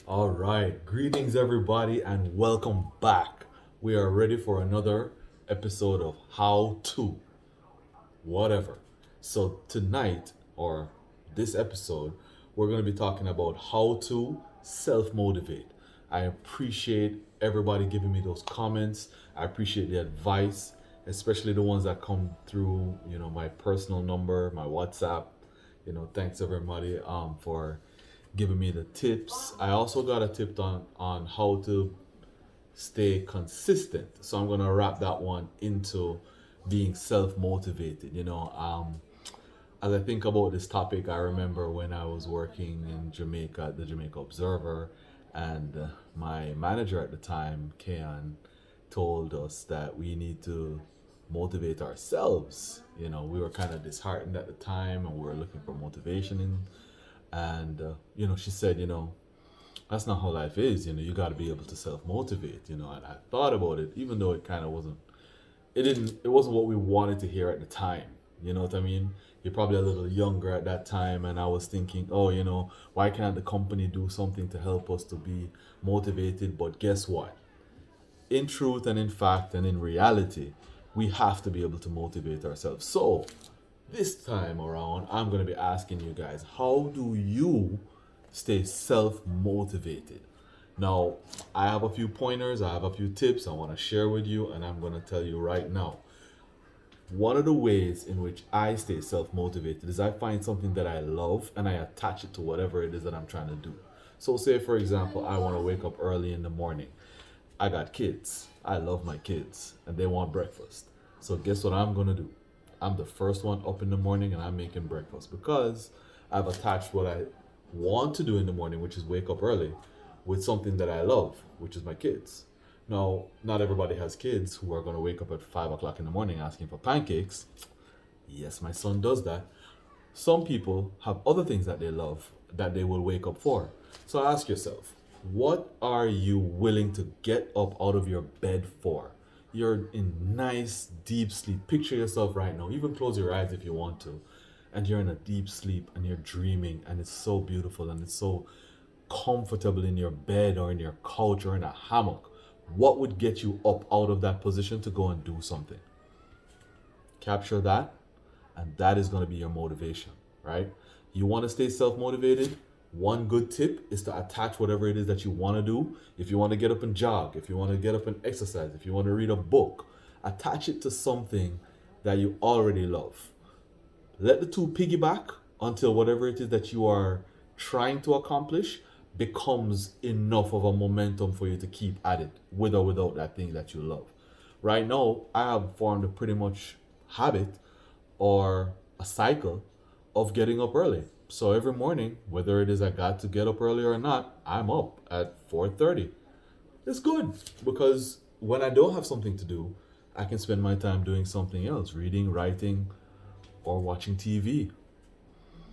All right, greetings everybody, and welcome back. We are ready for another episode of How to Whatever. So, tonight, or this episode, we're going to be talking about how to self motivate. I appreciate everybody giving me those comments. I appreciate the advice, especially the ones that come through, my personal number, my WhatsApp. Thanks everybody for giving me the tips. I also got a tip on how to stay consistent. So I'm gonna wrap that one into being self-motivated. As I think about this topic, I remember when I was working in Jamaica at the Jamaica Observer, and my manager at the time, Kayan, told us that we need to motivate ourselves. We were kind of disheartened at the time, and we were looking for motivation and she said, that's not how life is. You got to be able to self motivate. And I thought about it, even though it kind of wasn't. It wasn't what we wanted to hear at the time. You know what I mean? You're probably a little younger at that time, and I was thinking, oh, why can't the company do something to help us to be motivated? But guess what? In truth and in fact and in reality, we have to be able to motivate ourselves. So this time around, I'm going to be asking you guys, how do you stay self motivated? Now, I have a few pointers, I have a few tips I want to share with you, and I'm going to tell you right now. One of the ways in which I stay self motivated is I find something that I love and I attach it to whatever it is that I'm trying to do. So, say for example, I want to wake up early in the morning. I got kids. I love my kids and they want breakfast. So, guess what I'm going to do? I'm the first one up in the morning and I'm making breakfast because I've attached what I want to do in the morning, which is wake up early, with something that I love, which is my kids. Now, not everybody has kids who are going to wake up at 5 o'clock in the morning asking for pancakes. Yes, my son does that. Some people have other things that they love that they will wake up for. So ask yourself, what are you willing to get up out of your bed for? You're in nice, deep sleep. Picture yourself right now. Even close your eyes if you want to. And you're in a deep sleep and you're dreaming, and it's so beautiful and it's so comfortable in your bed or in your couch or in a hammock. What would get you up out of that position to go and do something? Capture that, and that is going to be your motivation, right? You want to stay self motivated? One good tip is to attach whatever it is that you want to do. If you want to get up and jog, if you want to get up and exercise, if you want to read a book, attach it to something that you already love. Let the two piggyback until whatever it is that you are trying to accomplish becomes enough of a momentum for you to keep at it with or without that thing that you love. Right now, I have formed a pretty much habit or a cycle of getting up early. So every morning, whether it is I got to get up early or not, I'm up at 4:30. It's good because when I don't have something to do, I can spend my time doing something else, reading, writing, or watching TV.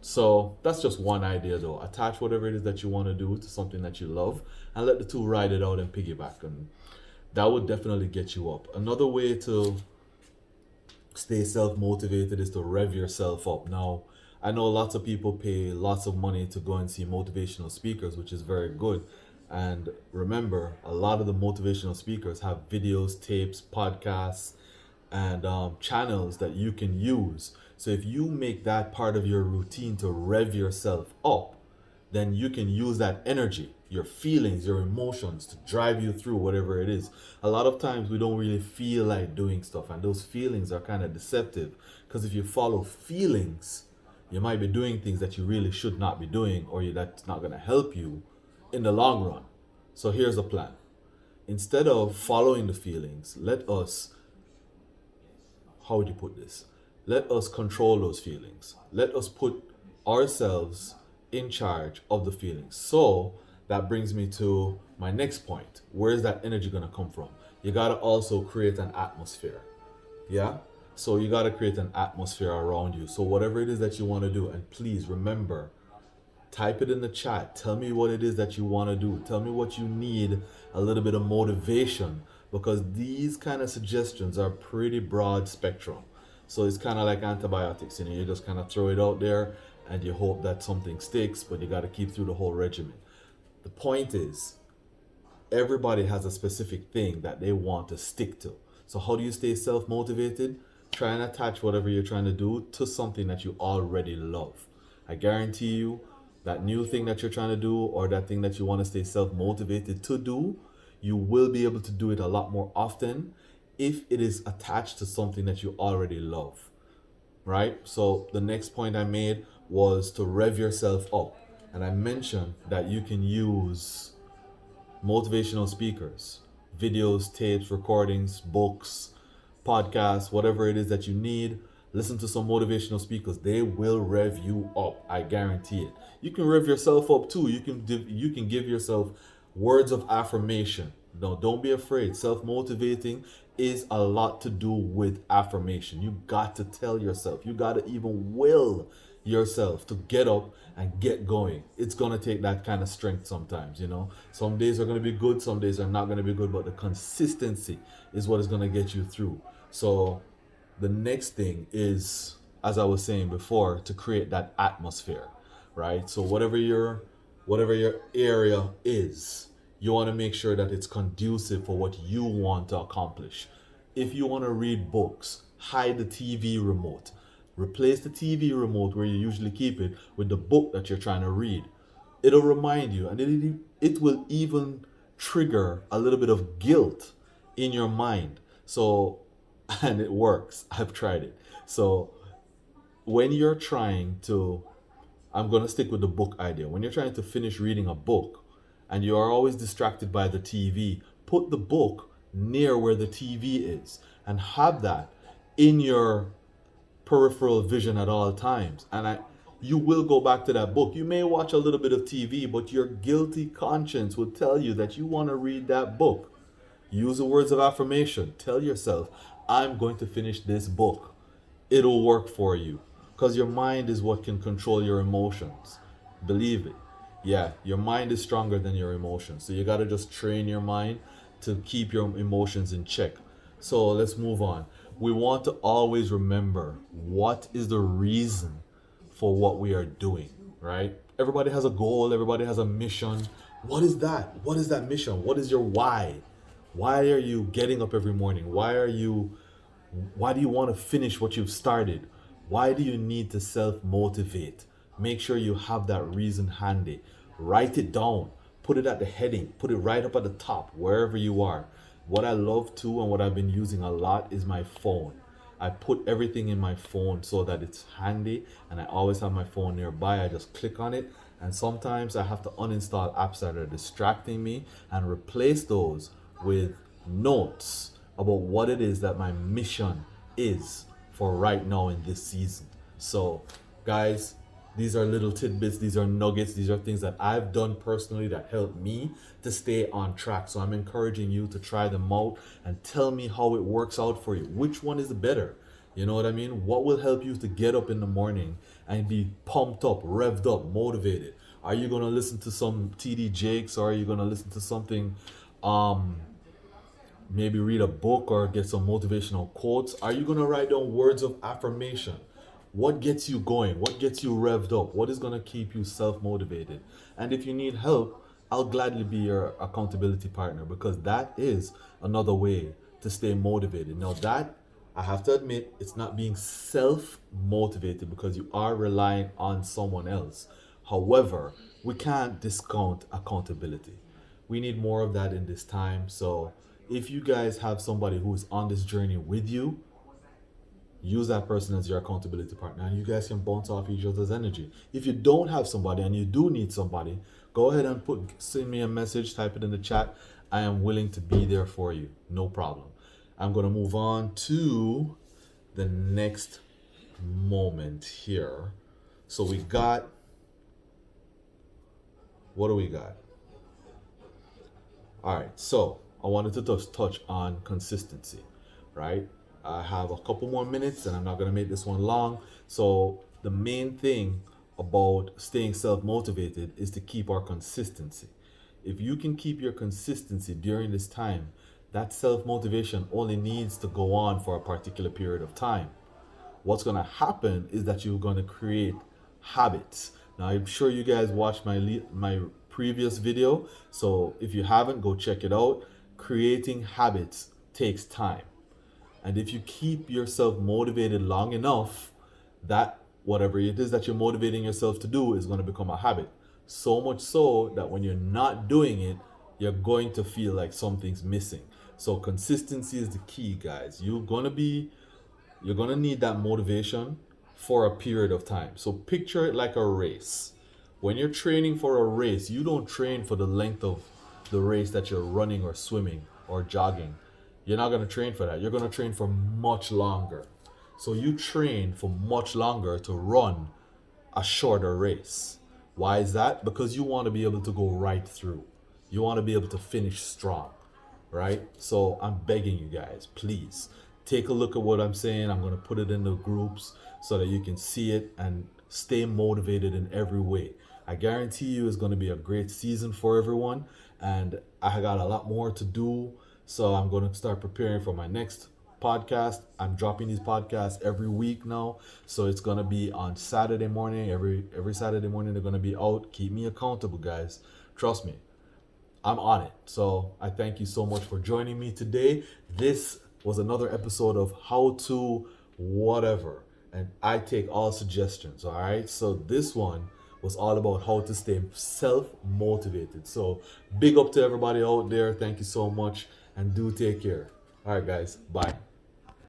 So that's just one idea though. Attach whatever it is that you want to do to something that you love and let the two ride it out and piggyback. And that would definitely get you up. Another way to stay self motivated is to rev yourself up. Now, I know lots of people pay lots of money to go and see motivational speakers, which is very good. And remember, a lot of the motivational speakers have videos, tapes, podcasts, and channels that you can use. So if you make that part of your routine to rev yourself up, then you can use that energy, your feelings, your emotions to drive you through whatever it is. A lot of times we don't really feel like doing stuff, and those feelings are kind of deceptive because if you follow feelings, you might be doing things that you really should not be doing, or that's not going to help you in the long run. So here's the plan. Instead of following the feelings, let us, how would you put this? Let us control those feelings. Let us put ourselves in charge of the feelings. So that brings me to my next point. Where is that energy going to come from? You got to also create an atmosphere. Yeah? So you got to create an atmosphere around you. So whatever it is that you want to do, and please remember, type it in the chat. Tell me what it is that you want to do. Tell me what you need, a little bit of motivation, because these kind of suggestions are pretty broad spectrum. So it's kind of like antibiotics, you just kind of throw it out there and you hope that something sticks, but you got to keep through the whole regimen. The point is, everybody has a specific thing that they want to stick to. So, how do you stay self motivated? Try and attach whatever you're trying to do to something that you already love. I guarantee you that new thing that you're trying to do or that thing that you want to stay self motivated to do, you will be able to do it a lot more often if it is attached to something that you already love, right? So, the next point I made was to rev yourself up. And I mentioned that you can use motivational speakers, videos, tapes, recordings, books, podcasts, whatever it is that you need. Listen to some motivational speakers. They will rev you up. I guarantee it. You can rev yourself up too. You can give yourself words of affirmation. No, don't be afraid. Self-motivating is a lot to do with affirmation. You got to tell yourself. You got to even will yourself to get up and get going. It's going to take that kind of strength sometimes. Some days are going to be good, some days are not going to be good, but the consistency is what is going to get you through. So the next thing is, as I was saying before, to create that atmosphere, right? So whatever your area is, you want to make sure that it's conducive for what you want to accomplish. If you want to read books, hide the TV remote. Replace the TV remote where you usually keep it with the book that you're trying to read. It'll remind you, and it will even trigger a little bit of guilt in your mind. So, and it works. I've tried it. So, when you're trying to, I'm going to stick with the book idea. When you're trying to finish reading a book and you are always distracted by the TV, put the book near where the TV is and have that in your peripheral vision at all times. And you will go back to that book. You may watch a little bit of TV, but your guilty conscience will tell you that you want to read that book. Use the words of affirmation. Tell yourself, I'm going to finish this book. It'll work for you because your mind is what can control your emotions. Believe it. Yeah, your mind is stronger than your emotions. So you got to just train your mind to keep your emotions in check. So let's move on. We want to always remember what is the reason for what we are doing, right? Everybody has a goal, everybody has a mission. What is that? What is that mission? What is your why? Why are you getting up every morning? Why do you want to finish what you've started? Why do you need to self-motivate? Make sure you have that reason handy. Write it down. Put it at the heading. Put it right up at the top, wherever you are. What I love too and what I've been using a lot is my phone. I put everything in my phone so that it's handy and I always have my phone nearby. I just click on it, and sometimes I have to uninstall apps that are distracting me and replace those with notes about what it is that my mission is for right now in this season. So, guys, these are little tidbits, these are nuggets, these are things that I've done personally that help me to stay on track. So I'm encouraging you to try them out and tell me how it works out for you. Which one is better? You know what I mean? What will help you to get up in the morning and be pumped up, revved up, motivated? Are you going to listen to some TD Jakes, or are you going to listen to something, maybe read a book or get some motivational quotes? Are you going to write down words of affirmation? What gets you going? What gets you revved up? What is going to keep you self-motivated? And if you need help, I'll gladly be your accountability partner, because that is another way to stay motivated. Now that, I have to admit, it's not being self-motivated because you are relying on someone else. However, we can't discount accountability. We need more of that in this time. So if you guys have somebody who is on this journey with you, use that person as your accountability partner, and you guys can bounce off each other's energy. If you don't have somebody and you do need somebody, go ahead and send me a message, type it in the chat. I am willing to be there for you. No problem. I'm going to move on to the next moment here. So we got, what do we got? All right. So I wanted to just touch on consistency, right? I have a couple more minutes and I'm not going to make this one long. So the main thing about staying self-motivated is to keep our consistency. If you can keep your consistency during this time, that self-motivation only needs to go on for a particular period of time. What's going to happen is that you're going to create habits. Now, I'm sure you guys watched my previous video. So if you haven't, go check it out. Creating habits takes time. And if you keep yourself motivated long enough, that whatever it is that you're motivating yourself to do is going to become a habit. So much so that when you're not doing it, you're going to feel like something's missing. So consistency is the key, guys. You're gonna need that motivation for a period of time. So picture it like a race. When you're training for a race, you don't train for the length of the race that you're running or swimming or jogging. You're not gonna train for that. You're gonna train for much longer. So you train for much longer to run a shorter race. Why is that? Because you want to be able to go right through. You want to be able to finish strong, right? So I'm begging you guys, please take a look at what I'm saying. I'm going to put it in the groups so that you can see it and stay motivated in every way. I guarantee you it's going to be a great season for everyone, and I got a lot more to do. So I'm going to start preparing for my next podcast. I'm dropping these podcasts every week now, so it's gonna be on Saturday morning. Every Saturday morning they're gonna be out. Keep me accountable, guys. Trust me, I'm on it. So I thank you so much for joining me today. This was another episode of How to Whatever, and I take all suggestions. All right. So this one was all about how to stay self-motivated. So big up to everybody out there. Thank you so much, and do take care. All right, guys. Bye.